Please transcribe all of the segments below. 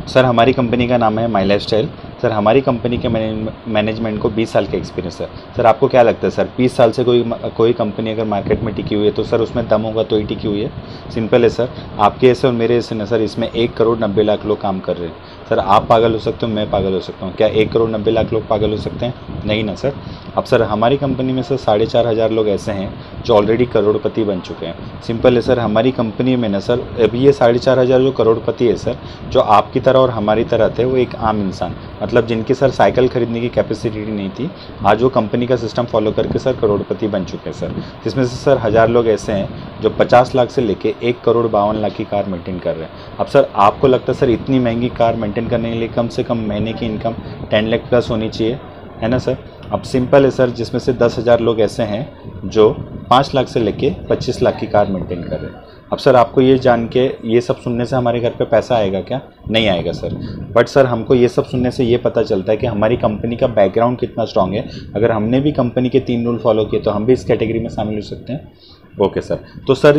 Sir हमारी company का नाम है माई लाइफस्टाइल। सर हमारी कंपनी के मैनेजमेंट को 20 साल का एक्सपीरियंस है। सर आपको क्या लगता है सर 20 साल से कोई कंपनी अगर मार्केट में टिकी हुई है तो सर उसमें दम होगा तो ही टिकी हुई है। सिंपल है सर, आपके ऐसे और मेरे ऐसे ना सर इसमें 1,90,00,000 लोग काम कर रहे हैं। सर आप पागल हो सकते हो, मैं पागल हो सकता हूँ, क्या 1,90,00,000 लोग पागल हो सकते हैं? नहीं ना सर। अब सर हमारी कंपनी में सर 4,500 लोग ऐसे हैं जो ऑलरेडी करोड़पति बन चुके हैं। सिंपल है सर, हमारी कंपनी में ना सर अभी ये 4,500 जो करोड़पति है सर, जो आपकी तरह और हमारी तरह थे, वो एक आम इंसान, मतलब जिनकी सर साइकिल खरीदने की कैपेसिटी नहीं थी, आज वो कंपनी का सिस्टम फॉलो करके सर करोड़पति बन चुके हैं सर। जिसमें से सर 1,000 लोग ऐसे हैं जो 50 लाख से लेके 1,52,00,000 की कार मेंटेन कर रहे हैं। अब सर आपको लगता है सर इतनी महंगी कार मेंटेन करने के लिए कम से कम महीने की इनकम 10 लाख प्लस होनी चाहिए, है ना सर? अब सिंपल है सर, जिसमें से 10,000 लोग ऐसे हैं जो 5 लाख से लेके 25 लाख की कार मेंटेन कर रहे हैं। अब सर आपको ये जान के, ये सब सुनने से हमारे घर पे पैसा आएगा क्या? नहीं आएगा सर। बट सर हमको ये सब सुनने से ये पता चलता है कि हमारी कंपनी का बैकग्राउंड कितना स्ट्रांग है। अगर हमने भी कंपनी के 3 रूल फॉलो किए तो हम भी इस कैटेगरी में शामिल हो सकते हैं। ओके सर, तो सर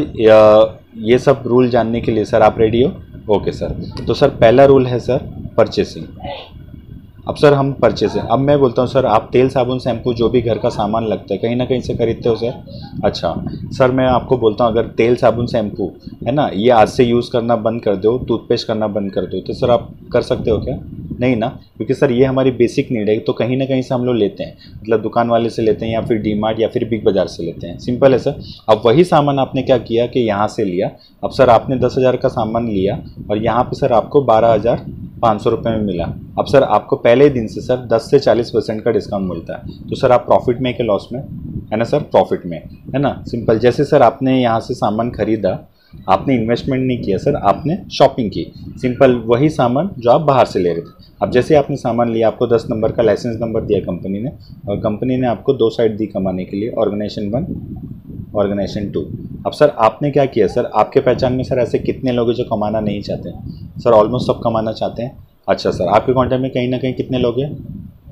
ये सब रूल जानने के लिए सर आप रेडी हो? ओके सर, तो सर पहला रूल है सर परचेसिंग। अब सर हम परचेसिंग, अब मैं बोलता हूँ सर आप तेल साबुन शैम्पू जो भी घर का सामान लगता है कहीं ना कहीं से खरीदते हो सर? अच्छा सर, मैं आपको बोलता हूँ अगर तेल साबुन शैम्पू है ना, ये आज से यूज़ करना बंद कर दो, टूथपेस्ट करना बंद कर दो, तो सर आप कर सकते हो क्या? नहीं ना, क्योंकि सर ये हमारी बेसिक नीड है, तो कहीं ना कहीं से हम लोग लेते हैं, मतलब दुकान वाले से लेते हैं या फिर डीमार्ट या फिर बिग बाजार से लेते हैं। सिंपल है सर। अब वही सामान आपने क्या किया कि यहाँ से लिया, अब सर आपने 10,000 का सामान लिया और यहाँ पे सर आपको 12,500 रुपये में मिला। अब सर आपको पहले दिन से सर 10 से 40% का डिस्काउंट मिलता है, तो सर आप प्रॉफिट में के लॉस में? है ना सर, प्रॉफिट में, है ना। सिंपल, जैसे सर आपने यहाँ से सामान खरीदा, आपने इन्वेस्टमेंट नहीं किया सर, आपने शॉपिंग की। सिंपल, वही सामान जो आप बाहर से ले रहे थे। अब जैसे आपने सामान लिया, आपको 10 नंबर का लाइसेंस नंबर दिया कंपनी ने, और कंपनी ने आपको 2 साइट दी कमाने के लिए, ऑर्गेनाइजेशन 1, ऑर्गेनाइजेशन 2। अब सर आपने क्या किया सर, आपके पहचान में सर ऐसे कितने लोग हैं जो कमाना नहीं चाहते हैं? सर ऑलमोस्ट सब कमाना चाहते हैं। अच्छा सर, आपके कॉन्टैक्ट में कहीं ना कहीं कितने लोग हैं?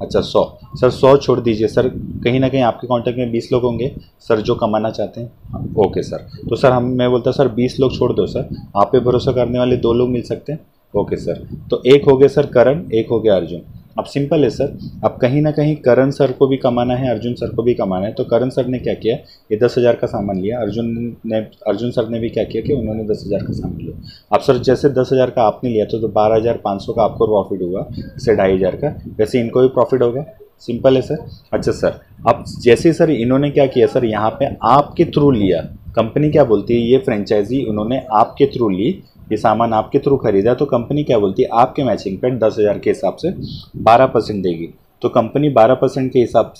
अच्छा 100। सर 100 छोड़ दीजिए सर, कहीं ना कहीं आपके कॉन्टैक्ट में 20 लोग होंगे सर जो कमाना चाहते हैं। ओके सर, तो सर मैं बोलता सर 20 लोग छोड़ दो सर, आप पे भरोसा करने वाले 2 लोग मिल सकते हैं। ओके सर, तो एक हो गया सर करण, एक हो गया अर्जुन। अब सिंपल है सर, अब कहीं ना कहीं करण सर को भी कमाना है, अर्जुन सर को भी कमाना है, तो करण सर ने क्या किया, ये 10,000 का सामान लिया, अर्जुन सर ने भी क्या किया कि उन्होंने 10,000 का सामान लिया। अब सर जैसे 10,000 का आपने लिया तो 12,500 का आपको प्रॉफिट हुआ, इससे 2,500 का, वैसे इनको भी प्रॉफिट होगा। सिंपल है सर। अच्छा सर, अब जैसे सर इन्होंने क्या किया सर, यहाँ पे आपके थ्रू लिया, कंपनी क्या बोलती है, ये फ्रेंचाइजी उन्होंने आपके थ्रू ली, ये सामान आपके थ्रू खरीदा, तो कंपनी क्या बोलती है, आपके मैचिंग पे 10,000 के हिसाब से 12% देगी। तो कंपनी 12% के हिसाब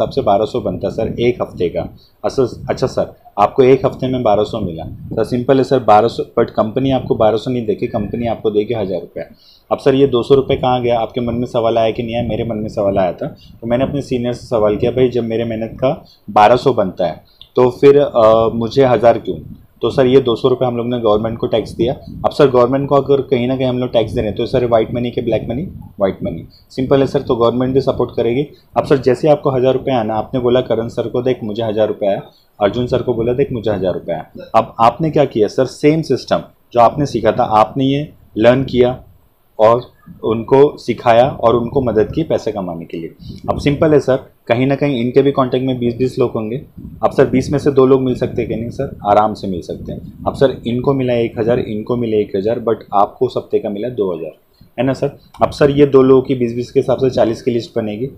से 1200 बनता है सर एक हफ्ते का। अच्छा सर, आपको एक हफ्ते में 1200 मिला सर। सिंपल है सर, 1200, बट कंपनी आपको 1200 नहीं देगी, कंपनी आपको देगी 1,000 रुपये। अब सर ये 200 रुपये कहाँ गया? आपके मन में सवाल आया कि नहीं आया? मेरे मन में सवाल आया था, तो मैंने अपने सीनियर से सवाल किया, भाई जब मेरे मेहनत का 1200 बनता है तो फिर मुझे 1,000 क्यों? तो सर ये 200 रुपये हम लोग ने गवर्नमेंट को टैक्स दिया। अब सर गवर्नमेंट को अगर कहीं ना कहीं हम लोग टैक्स दे रहे हैं तो सर वाइट मनी के black money? White money. Simple है सर, तो गवर्नमेंट भी सपोर्ट करेगी। अब सर जैसे आपको 1,000 रुपये आना, आपने बोला करण सर को देख मुझे 1,000 रुपये आया, अर्जुन सर को बोला देख मुझे 1,000 रुपये आया। अब आपने क्या किया सर, सेम सिस्टम जो आपने सीखा था आपने ये लर्न किया और उनको सिखाया और उनको मदद की पैसे कमाने के लिए। अब सिंपल है सर, कहीं ना कहीं इनके भी कांटेक्ट में 20-20 लोग होंगे। अब सर 20 में से 2 लोग मिल सकते हैं कि नहीं सर? आराम से मिल सकते हैं। अब सर इनको मिला 1,000, इनको मिले 1,000, बट आपको उस हफ्ते का मिला 2,000, है ना सर? अब सर ये 2 लोगों की 20-20 के हिसाब से 40 की लिस्ट बनेगी।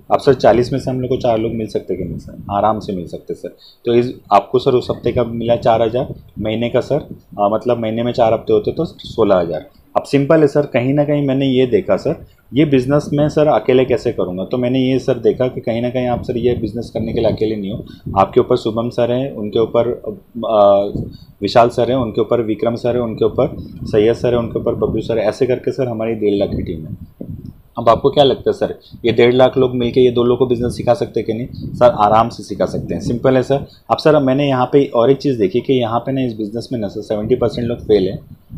अब सर 40 में से हम लोग को 4 लोग मिल सकते कि नहीं सर? आराम से मिल सकते सर। तो इस आपको सर उस हफ्ते का मिला 4,000, महीने का सर मतलब महीने में 4 हफ्ते होते तो 16,000। अब सिंपल है सर, कहीं ना कहीं मैंने ये देखा सर, ये बिज़नेस में सर अकेले कैसे करूँगा, तो मैंने ये सर देखा कि कहीं ना कहीं आप सर ये बिज़नेस करने के लिए अकेले नहीं हो। आपके ऊपर शुभम सर हैं, उनके ऊपर विशाल सर हैं, उनके ऊपर विक्रम सर हैं, उनके ऊपर सैयद सर है, उनके ऊपर बब्लू सर है, ऐसे करके सर हमारी 1.5 लाख की टीम है। अब आपको क्या लगता है सर, ये 1.5 लाख लोग मिलके ये 2 लोगों को बिजनेस सिखा सकते हैं कि नहीं सर? आराम से सिखा सकते हैं। सिंपल है सर। अब सर मैंने यहाँ पे और एक चीज़ देखी कि यहाँ पे ना इस बिज़नेस में ना सर 70% लोग फेल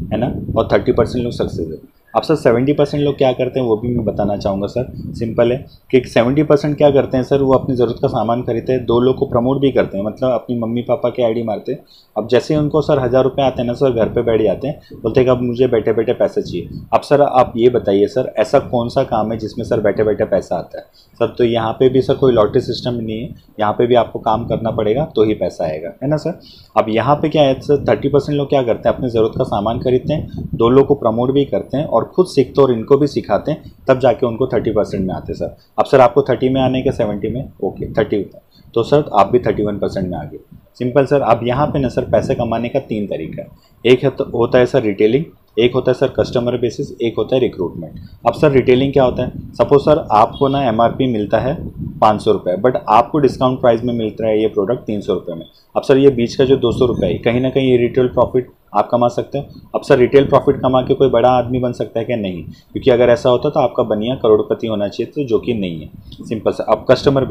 है ना, और 30% लोग सक्सेस है। अब सर 70% लोग क्या करते हैं वो भी मैं बताना चाहूँगा सर। सिंपल है कि 70% क्या करते हैं सर, वो अपनी ज़रूरत का सामान खरीदते हैं, 2 लोग को प्रमोट भी करते हैं, मतलब अपनी मम्मी पापा के आईडी मारते हैं। अब जैसे ही उनको सर 1000 रुपये आते हैं ना सर, घर पे बैठ जाते हैं, बोलते हैं कि अब मुझे बैठे बैठे पैसे चाहिए। अब सर आप ये बताइए सर, ऐसा कौन सा काम है जिसमें सर बैठे बैठे पैसा आता है सर? तो यहाँ पे भी सर कोई लॉटरी सिस्टम नहीं है, यहाँ पे भी आपको काम करना पड़ेगा तो ही पैसा आएगा, है ना सर। अब यहाँ पे क्या है सर, 30% लोग क्या करते हैं, अपनी ज़रूरत का सामान खरीदते हैं, 2 लोग को प्रमोट भी करते हैं और खुद सीखते हैं और इनको भी सिखाते हैं, तब जाके उनको 30% में आते हैं सर। अब सर आपको 30 में आने के 70 में, ओके 30 होता है तो सर आप भी 31% में आ गए। Simple sir. अब यहाँ पे ना सर पैसे कमाने का 3 तरीका है। एक होता है सर रिटेलिंग, एक होता है सर कस्टमर बेसिस, एक होता है रिक्रूटमेंट। अब सर रिटेलिंग क्या होता है, सपोज सर आपको ना एमआरपी मिलता है 500 रुपये, बट आपको डिस्काउंट प्राइस में मिलता है ये प्रोडक्ट 300 रुपये में। अब सर ये बीच का जो 200 रुपये है, कहीं ना कहीं ये रिटेल प्रॉफिट आप कमा सकते हैं। अब सर रिटेल प्रॉफिट कमा के कोई बड़ा आदमी बन सकता है क्या? नहीं, क्योंकि अगर ऐसा होता तो आपका बनिया करोड़पति होना चाहिए, तो जो कि नहीं है। Simple sir. अब कस्टमर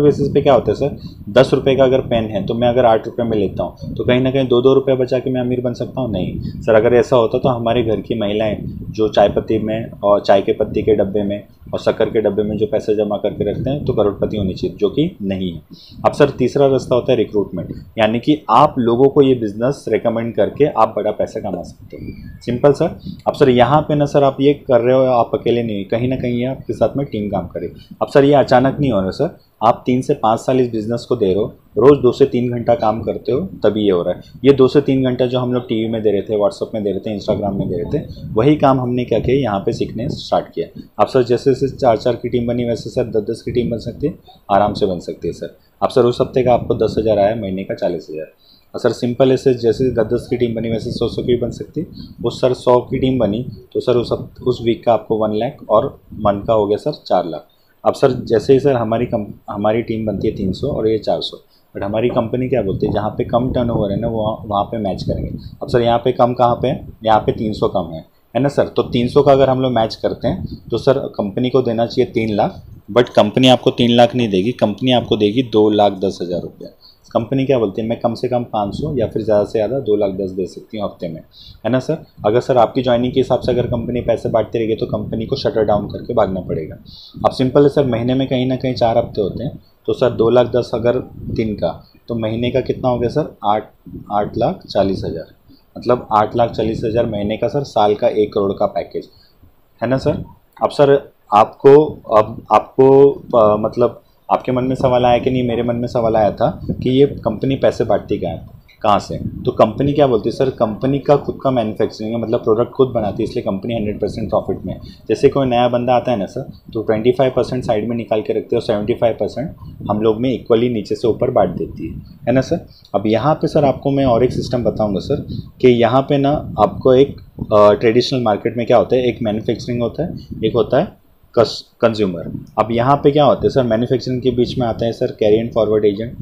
बेसिस पे क्या होता है सर, 10 रुपये का अगर पेन है तो मैं अगर 8 रुपये में लेता हूँ तो कहीं ना कहीं 2-2 रुपये बचा के मैं अमीर बन सकता हूँ? नहीं सर। अगर ऐसा होता तो हमारे घर की महिलाएं जो चाय पत्ती में और चाय के पत्ती के डब्बे में और शक्कर के डब्बे में जो पैसे जमा करके रखते हैं तो करोड़पति होनी चाहिए, जो कि नहीं है। अब सर तीसरा रास्ता होता है रिक्रूटमेंट, यानी कि आप लोगों को ये बिजनेस रेकमेंड करके आप बड़ा पैसा कमा सकते हो। Simple sir. अब सर यहाँ पे ना सर आप ये कर रहे हो, आप अकेले नहीं, कहीं ना कहीं आपके साथ में टीम काम करे। अब सर ये अचानक नहीं हो रहा सर, आप 3 से 5 साल इस बिज़नेस को दे रहे हो, रोज़ 2 से 3 घंटा काम करते हो, तभी ये हो रहा है। ये 2 से 3 घंटा जो हम लोग टीवी में दे रहे थे, व्हाट्सअप में दे रहे थे, इंस्टाग्राम में दे रहे थे, वही काम हमने क्या किया, यहाँ पे सीखने स्टार्ट किया। अब सर जैसे जैसे 4-4 की टीम बनी, वैसे सर 10-10 की टीम बन सकती है, आराम से बन सकती है सर। अब सर उस हफ्ते का आपको 10,000 आया, महीने का 40,000। और सर सिंपल ऐसे जैसे 10-10 की टीम बनी, वैसे 100-100 की बन सकती है। उस सर 100 की टीम बनी तो सर उस वीक का आपको 1 लाख और मंथ का हो गया सर 4 लाख। अब सर जैसे ही सर हमारी टीम बनती है 300 और ये 400, बट हमारी कंपनी क्या बोलती है, जहाँ पे कम टर्नओवर है ना वो वहाँ पे मैच करेंगे। अब सर यहाँ पे कम कहाँ पे है, यहाँ पे 300 कम है ना सर। तो 300 का अगर हम लोग मैच करते हैं तो सर कंपनी को देना चाहिए 3 लाख, बट कंपनी आपको 3 लाख नहीं देगी, कंपनी आपको देगी 2,10,000 रुपये। कंपनी क्या बोलती है, मैं कम से कम 500 या फिर ज़्यादा से ज़्यादा 2,10,000 दे सकती हूँ हफ्ते में, है ना सर। अगर सर आपकी ज्वाइनिंग के हिसाब से अगर कंपनी पैसे बांटती रहेगी तो कंपनी को शटर डाउन करके भागना पड़ेगा। अब सिंपल है सर, महीने में कहीं ना कहीं 4 हफ्ते होते हैं, तो सर 2,10,000 अगर दिन का, तो महीने का कितना हो गया सर, 8,40,000, मतलब 8,40,000 महीने का सर, साल का 1 करोड़ का पैकेज, है ना सर। अब सर आपको मतलब आपके मन में सवाल आया कि नहीं, मेरे मन में सवाल आया था कि ये कंपनी पैसे बांटती कहाँ से। तो कंपनी क्या बोलती है सर, कंपनी का खुद का मैन्युफैक्चरिंग है, मतलब प्रोडक्ट खुद बनाती है, इसलिए कंपनी 100% प्रॉफिट में। जैसे कोई नया बंदा आता है ना सर, तो 25% साइड में निकाल के रखते हैं और 75% हम लोग में इक्वली नीचे से ऊपर बांट देती है ना सर। अब यहाँ पे सर आपको मैं और एक सिस्टम बताऊँगा सर, कि यहाँ पे ना आपको एक ट्रेडिशनल मार्केट में क्या होता है, एक मैन्युफैक्चरिंग होता है, एक होता है कंज्यूमर। अब यहाँ पे क्या होता है सर, मैन्युफैक्चरिंग के बीच में आता है sir carry and forward agent,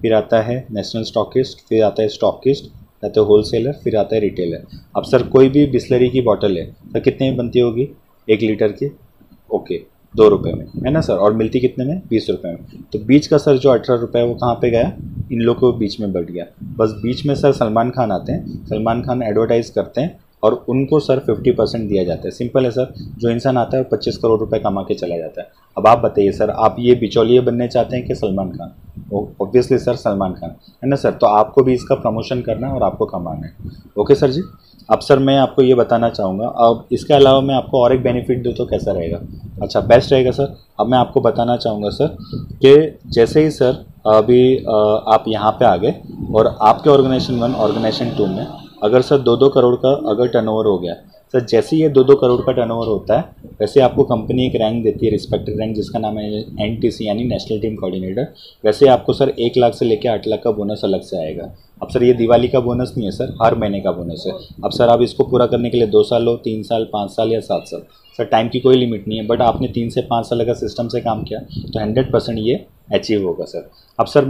फिर आता है नेशनल स्टॉकिस्ट, फिर आता है स्टॉकिस्ट, आता है होलसेलर, फिर आता है रिटेलर। अब सर कोई भी बिस्लरी की बॉटल है सर, कितने में बनती होगी, 1 लीटर की, ओके 2 रुपये में, है ना सर, और मिलती कितने में, 20 रुपये में। तो बीच का सर जो 18 रुपये वो कहाँ पे गया, इन लोगों के बीच में बढ़ गया। बस बीच में सर सलमान खान आते हैं, सलमान खान एडवर्टाइज़ करते हैं और उनको सर 50% दिया जाता है। सिंपल है सर, जो इंसान आता है 25 करोड़ रुपए कमा के चला जाता है। अब आप बताइए सर, आप ये बिचौलिए बनने चाहते हैं कि सलमान खान? ऑब्वियसली सर सलमान खान, है ना सर। तो आपको भी इसका प्रमोशन करना है और आपको कमाना है। ओके सर जी। अब सर मैं आपको ये बताना चाहूँगा, अब इसके अलावा मैं आपको और एक बेनिफिट दूँ तो कैसा रहेगा? अच्छा, बेस्ट रहेगा सर। अब मैं आपको बताना चाहूँगा सर कि जैसे ही सर अभी आप यहाँ पे आ गए और आपके ऑर्गेनाइजेशन 1 ऑर्गेनाइजेशन 2 में अगर सर 2-2 करोड़ का अगर टर्नओवर हो गया सर, जैसे ही ये 2-2 करोड़ का टर्नओवर होता है वैसे आपको कंपनी एक रैंक देती है, रिस्पेक्टेड रैंक, जिसका नाम है NTC यानी नेशनल टीम कोऑर्डिनेटर। वैसे आपको सर 1 लाख से लेकर 8 लाख का बोनस अलग से आएगा। अब सर ये दिवाली का बोनस नहीं है सर, हर महीने का बोनस है। अब सर आप इसको पूरा करने के लिए 2 साल हो, 3 साल, 5 साल या 7 साल, सर टाइम की कोई लिमिट नहीं है, बट आपने 3 से 5 साल अगर सिस्टम से काम किया तो 100% ये अचीव होगा सर। अब सर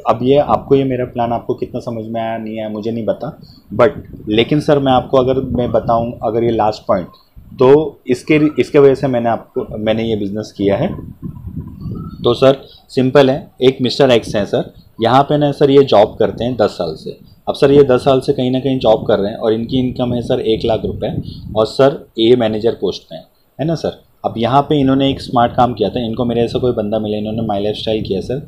अब ये आपको, ये मेरा प्लान आपको कितना समझ में आया नहीं आया मुझे नहीं पता, बट लेकिन सर मैं आपको अगर मैं बताऊं, अगर ये लास्ट पॉइंट, तो इसके वजह से मैंने ये बिज़नेस किया है। तो सर सिंपल है, एक मिस्टर एक्स हैं सर, यहाँ पे ना सर ये जॉब करते हैं 10 साल से, अब सर ये 10 साल से कहीं ना कहीं जॉब कर रहे हैं और इनकी इनकम है सर 1 लाख रुपए, और सर ए मैनेजर पोस्ट पे है ना सर। अब यहाँ पे इन्होंने एक स्मार्ट काम किया था, इनको मेरे ऐसा कोई बंदा मिला, इन्होंने माई लाइफ स्टाइल किया सर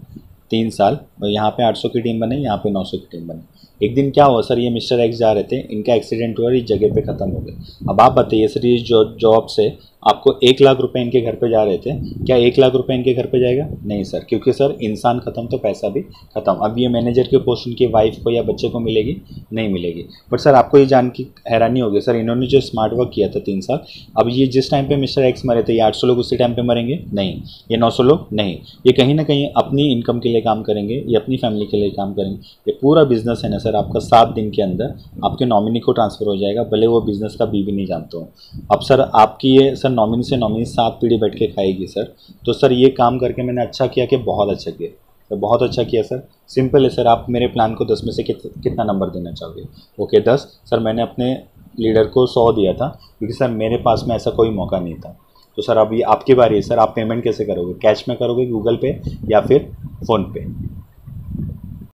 3 साल, और यहाँ पे 800 की टीम बनी, यहाँ पे 900 की टीम बनी। एक दिन क्या हुआ सर, ये मिस्टर एक्स जा रहे थे, इनका एक्सीडेंट हुआ और इस जगह पे ख़त्म हो गए। अब आप बताइए सर, ये जॉब से आपको 1 लाख रुपए इनके घर पे जा रहे थे, क्या 1 लाख रुपए इनके घर पे जाएगा? नहीं सर, क्योंकि सर इंसान खत्म तो पैसा भी खत्म। अब ये मैनेजर की पोस्ट उनकी वाइफ को या बच्चे को मिलेगी? नहीं मिलेगी। बट सर आपको ये जान की हैरानी होगी सर, इन्होंने जो स्मार्ट वर्क किया था 3 साल, अब ये जिस टाइम पे मिस्टर एक्स मरे थे, ये 800 लोग उसी टाइम पे मरेंगे? नहीं। ये 900 लोग? नहीं। ये कहीं ना कहीं अपनी इनकम के लिए काम करेंगे, ये अपनी फैमिली के लिए काम करेंगे। ये पूरा बिजनेस है ना सर, आपका 7 दिन के अंदर आपके नॉमिनी को ट्रांसफर हो जाएगा, भले वो बिजनेस का बी भी नहीं जानते हो। अब सर आपकी ये सर नॉमिनी से नॉमिनी 7 पीढ़ी बैठ के खाएगी सर। तो सर ये काम करके मैंने अच्छा किया कि बहुत अच्छा किया? तो बहुत अच्छा किया सर। सिंपल है सर, आप मेरे प्लान को 10 में से कितना नंबर देना चाहोगे? ओके 10। सर मैंने अपने लीडर को 100 दिया था, क्योंकि सर मेरे पास में ऐसा कोई मौका नहीं था। तो सर अभी आपकी बारी है सर, आप पेमेंट कैसे करोगे? कैश में करोगे, गूगल पे या फिर फ़ोन पे?